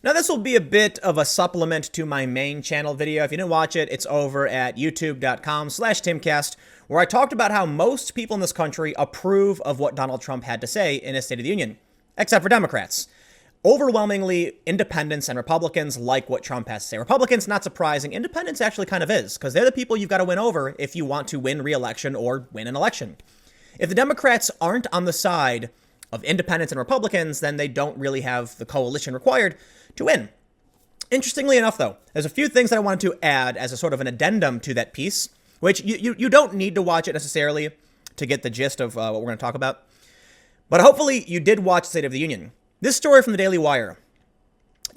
Now, this will be a bit of a supplement to my main channel video. If you didn't watch it, it's over at youtube.com/timcast, where I talked about how most people in this country approve of what Donald Trump had to say in his State of the Union, except for Democrats. Overwhelmingly, independents and Republicans like what Trump has to say. Republicans, not surprising. Independents actually kind of is, because they're the people you've got to win over if you want to win re-election or win an election. If the Democrats aren't on the side of independents and Republicans, then they don't really have the coalition required to win. Interestingly enough, though, there's a few things that I wanted to add as a sort of an addendum to that piece, which you don't need to watch it necessarily to get the gist of what we're going to talk about. But hopefully you did watch State of the Union. This story from the Daily Wire.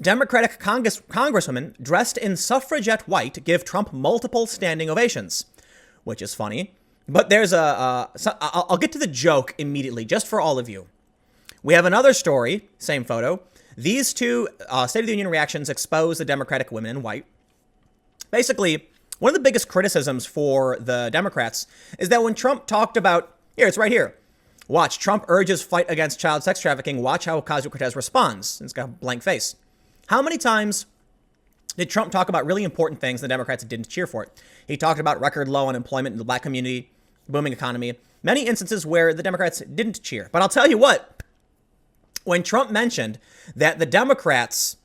Democratic congresswomen dressed in suffragette white give Trump multiple standing ovations, which is funny. But there's I'll get to the joke immediately, just for all of you. We have another story, same photo. These two State of the Union reactions expose the Democratic women in white. Basically, one of the biggest criticisms for the Democrats is that when Trump talked about, here, it's right here. Watch, Trump urges fight against child sex trafficking. Watch how Ocasio-Cortez responds. It's got a blank face. How many times did Trump talk about really important things and the Democrats didn't cheer for it? He talked about record low unemployment in the black community, booming economy, many instances where the Democrats didn't cheer. But I'll tell you what, when Trump mentioned that the Democrats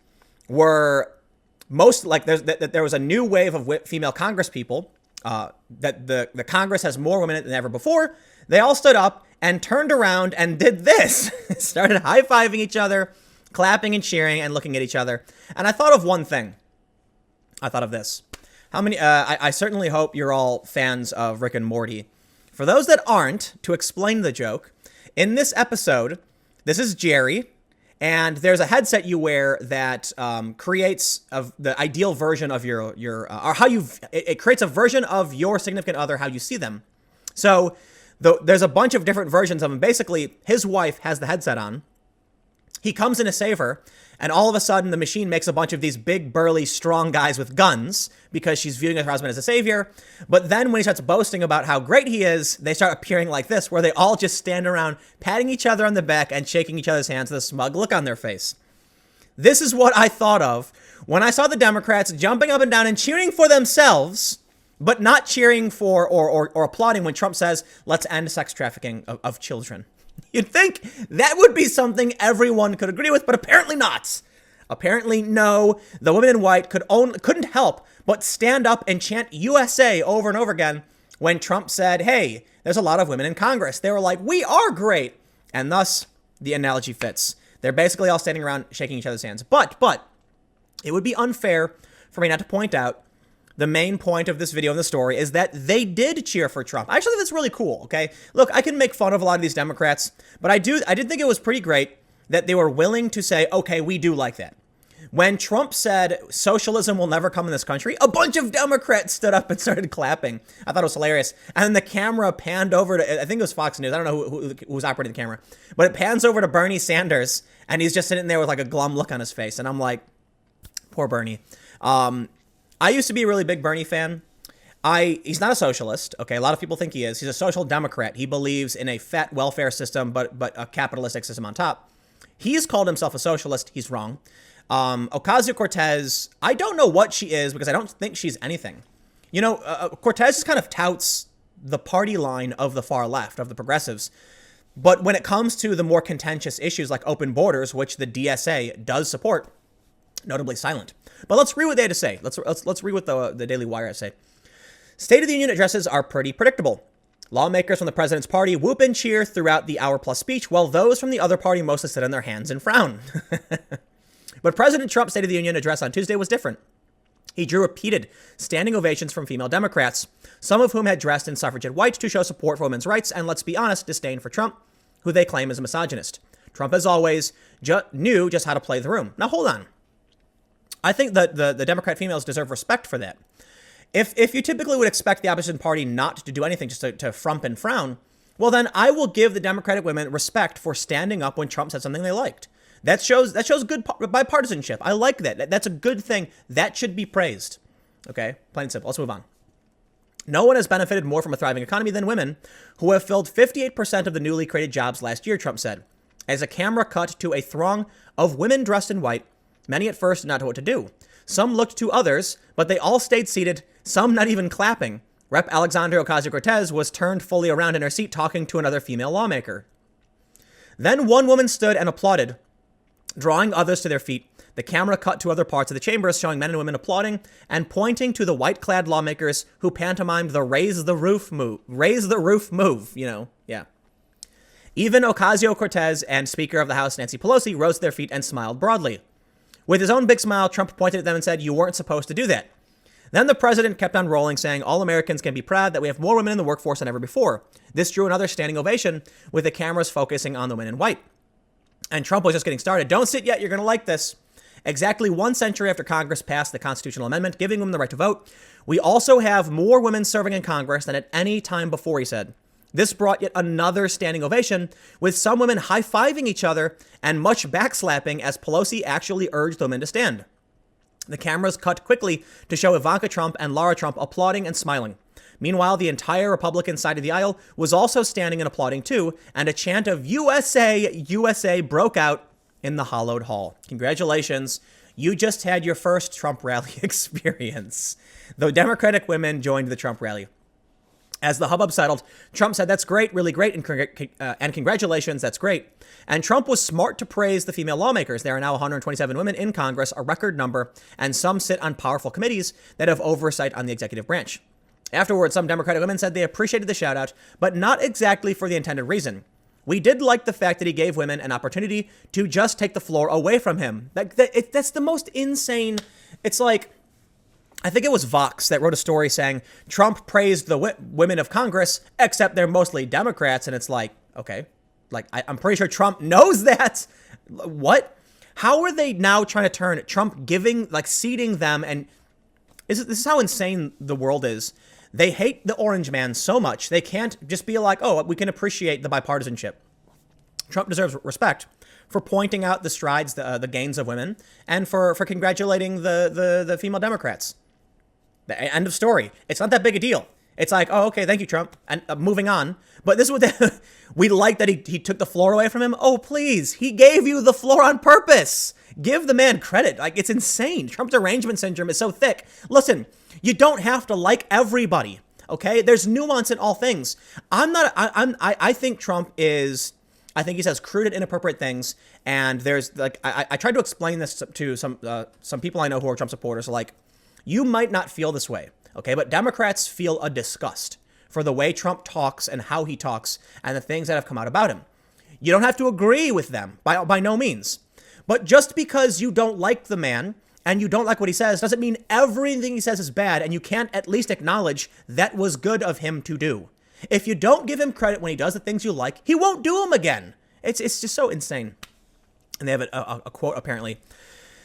were most like that there was a new wave of female Congress people, that the Congress has more women than ever before, they all stood up and turned around and did this. Started high-fiving each other, clapping and cheering and looking at each other. And I thought of one thing. I thought of this. How many, I certainly hope you're all fans of Rick and Morty. For those that aren't, to explain the joke, in this episode, this is Jerry, and there's a headset you wear that creates the ideal version of your or how it creates a version of your significant other, how you see them. So there's a bunch of different versions of him. Basically, his wife has the headset on. He comes in to save her, and all of a sudden the machine makes a bunch of these big, burly, strong guys with guns because she's viewing her husband as a savior. But then when he starts boasting about how great he is, they start appearing like this, where they all just stand around patting each other on the back and shaking each other's hands with a smug look on their face. This is what I thought of when I saw the Democrats jumping up and down and cheering for themselves, but not cheering for or applauding when Trump says, let's end sex trafficking of children. You'd think that would be something everyone could agree with, but apparently not. Apparently, no. The women in white couldn't help but stand up and chant USA over and over again when Trump said, hey, there's a lot of women in Congress. They were like, we are great. And thus, the analogy fits. They're basically all standing around shaking each other's hands. But it would be unfair for me not to point out the main point of this video and the story is that they did cheer for Trump. I actually think that's really cool, okay? Look, I can make fun of a lot of these Democrats, but I did think it was pretty great that they were willing to say, okay, we do like that. When Trump said socialism will never come in this country, a bunch of Democrats stood up and started clapping. I thought it was hilarious. And then the camera panned over to, I think it was Fox News. I don't know who was operating the camera, but it pans over to Bernie Sanders, and he's just sitting there with like a glum look on his face. And I'm like, poor Bernie. I used to be a really big Bernie fan. He's not a socialist. Okay. A lot of people think he is. He's a social democrat. He believes in a fat welfare system, but a capitalistic system on top. He's called himself a socialist. He's wrong. Ocasio-Cortez, I don't know what she is because I don't think she's anything. You know, Cortez just kind of touts the party line of the far left, of the progressives. But when it comes to the more contentious issues like open borders, which the DSA does support, notably silent. But let's read what they had to say. Let's read what the Daily Wire has to say. State of the Union addresses are pretty predictable. Lawmakers from the president's party whoop and cheer throughout the hour-plus speech, while those from the other party mostly sit on their hands and frown. But President Trump's State of the Union address on Tuesday was different. He drew repeated standing ovations from female Democrats, some of whom had dressed in suffragette white to show support for women's rights and, let's be honest, disdain for Trump, who they claim is a misogynist. Trump, as always, knew just how to play the room. Now, hold on. I think that the Democrat females deserve respect for that. If you typically would expect the opposition party not to do anything, just to frump and frown, well, then I will give the Democratic women respect for standing up when Trump said something they liked. That shows good bipartisanship. I like that. That's a good thing. That should be praised. Okay, plain and simple. Let's move on. No one has benefited more from a thriving economy than women, who have filled 58% of the newly created jobs last year, Trump said, as a camera cut to a throng of women dressed in white, Many at first did not know what to do. Some looked to others, but they all stayed seated, some not even clapping. Rep. Alexandria Ocasio-Cortez was turned fully around in her seat talking to another female lawmaker. Then one woman stood and applauded, drawing others to their feet. The camera cut to other parts of the chambers, showing men and women applauding and pointing to the white-clad lawmakers who pantomimed the raise the roof move, yeah. Even Ocasio-Cortez and Speaker of the House Nancy Pelosi rose to their feet and smiled broadly. With his own big smile, Trump pointed at them and said, "You weren't supposed to do that." Then the president kept on rolling, saying, "All Americans can be proud that we have more women in the workforce than ever before." This drew another standing ovation, with the cameras focusing on the women in white. And Trump was just getting started. "Don't sit yet, you're going to like this." Exactly 1 century after Congress passed the constitutional amendment giving women the right to vote, we also have more women serving in Congress than at any time before, he said. This brought yet another standing ovation, with some women high-fiving each other and much backslapping as Pelosi actually urged the women to stand. The cameras cut quickly to show Ivanka Trump and Lara Trump applauding and smiling. Meanwhile, the entire Republican side of the aisle was also standing and applauding too, and a chant of USA, USA broke out in the hollowed hall. Congratulations. You just had your first Trump rally experience. The Democratic women joined the Trump rally. As the hubbub settled, Trump said, "That's great, really great, and congratulations, that's great." And Trump was smart to praise the female lawmakers. There are now 127 women in Congress, a record number, and some sit on powerful committees that have oversight on the executive branch. Afterwards, some Democratic women said they appreciated the shout-out, but not exactly for the intended reason. "We did like the fact that he gave women an opportunity to just take the floor away from him." That's the most insane. It's like, I think it was Vox that wrote a story saying Trump praised the women of Congress, except they're mostly Democrats. And it's like, okay, like I'm pretty sure Trump knows that. What? How are they now trying to turn Trump seating them? And this is how insane the world is. They hate the orange man so much, they can't just be like, oh, we can appreciate the bipartisanship. Trump deserves respect for pointing out the strides, the gains of women, and for congratulating the female Democrats. The end of story. It's not that big a deal. It's like, oh, okay, thank you, Trump. And moving on. But this is what we like that he took the floor away from him. Oh, please. He gave you the floor on purpose. Give the man credit. Like, it's insane. Trump's derangement syndrome is so thick. Listen, you don't have to like everybody. Okay? There's nuance in all things. I think Trump is, I think he says crude and inappropriate things. And there's like, I tried to explain this to some people I know who are Trump supporters. Like, you might not feel this way, okay? But Democrats feel a disgust for the way Trump talks and how he talks and the things that have come out about him. You don't have to agree with them, by no means. But just because you don't like the man and you don't like what he says doesn't mean everything he says is bad, and you can't at least acknowledge that was good of him to do. If you don't give him credit when he does the things you like, he won't do them again. It's just so insane. And they have a quote, apparently.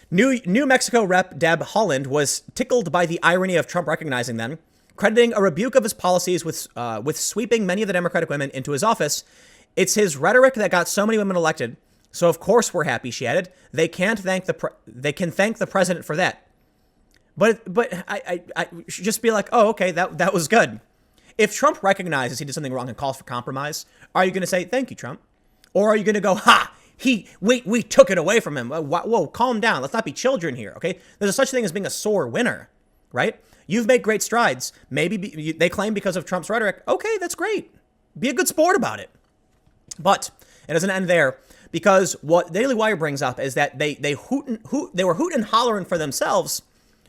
New Mexico Rep. Deb Haaland was tickled by the irony of Trump recognizing them, crediting a rebuke of his policies with sweeping many of the Democratic women into his office. "It's his rhetoric that got so many women elected, so of course we're happy," she added. They can thank the president for that." But I should just be like, oh, okay, that was good. If Trump recognizes he did something wrong and calls for compromise, are you going to say, "Thank you, Trump"? Or are you going to go, "Ha! We took it away from him"? Whoa, calm down. Let's not be children here, okay? There's such thing as being a sore winner, right? You've made great strides. Maybe they claim because of Trump's rhetoric. Okay, that's great. Be a good sport about it. But it doesn't end there, because what Daily Wire brings up is that they were hooting and hollering for themselves,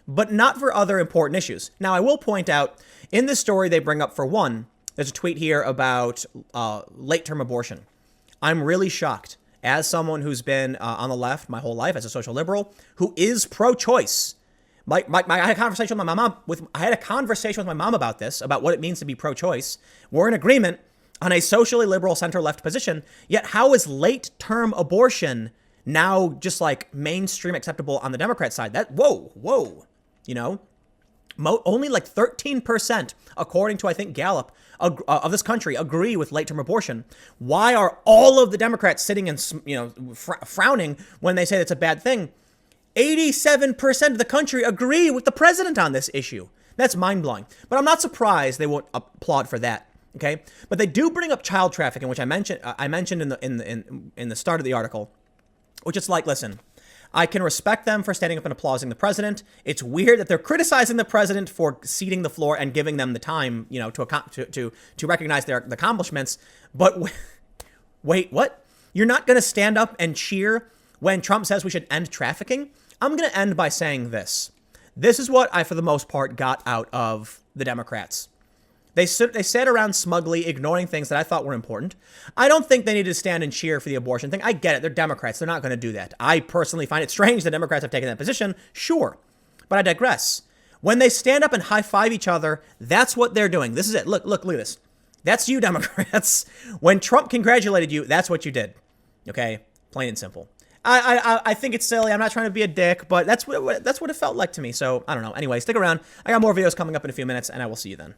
but not for other important issues. Now, I will point out in this story they bring up, for one, there's a tweet here about late-term abortion. I'm really shocked. As someone who's been on the left my whole life, as a social liberal who is pro-choice, I had a conversation with my mom about this, about what it means to be pro-choice. We're in agreement on a socially liberal center-left position. Yet, how is late-term abortion now just like mainstream acceptable on the Democrat side? Whoa, you know, only like 13%, according to I think Gallup, of this country agree with late-term abortion. Why are all of the Democrats sitting and frowning when they say it's a bad thing? 87% of the country agree with the president on this issue. That's mind-blowing. But I'm not surprised they won't applaud for that. Okay, but they do bring up child trafficking, which I mentioned in the start of the article, which is like, listen, I can respect them for standing up and applauding the president. It's weird that they're criticizing the president for ceding the floor and giving them the time, you know, to recognize their accomplishments. But wait, what? You're not going to stand up and cheer when Trump says we should end trafficking? I'm going to end by saying this. This is what I, for the most part, got out of the Democrats. They sat around smugly ignoring things that I thought were important. I don't think they need to stand and cheer for the abortion thing. I get it. They're Democrats. They're not going to do that. I personally find it strange that Democrats have taken that position. Sure. But I digress. When they stand up and high-five each other, that's what they're doing. This is it. Look at this. That's you, Democrats. When Trump congratulated you, that's what you did. Okay? Plain and simple. I think it's silly. I'm not trying to be a dick, but that's what it felt like to me. So, I don't know. Anyway, stick around. I got more videos coming up in a few minutes, and I will see you then.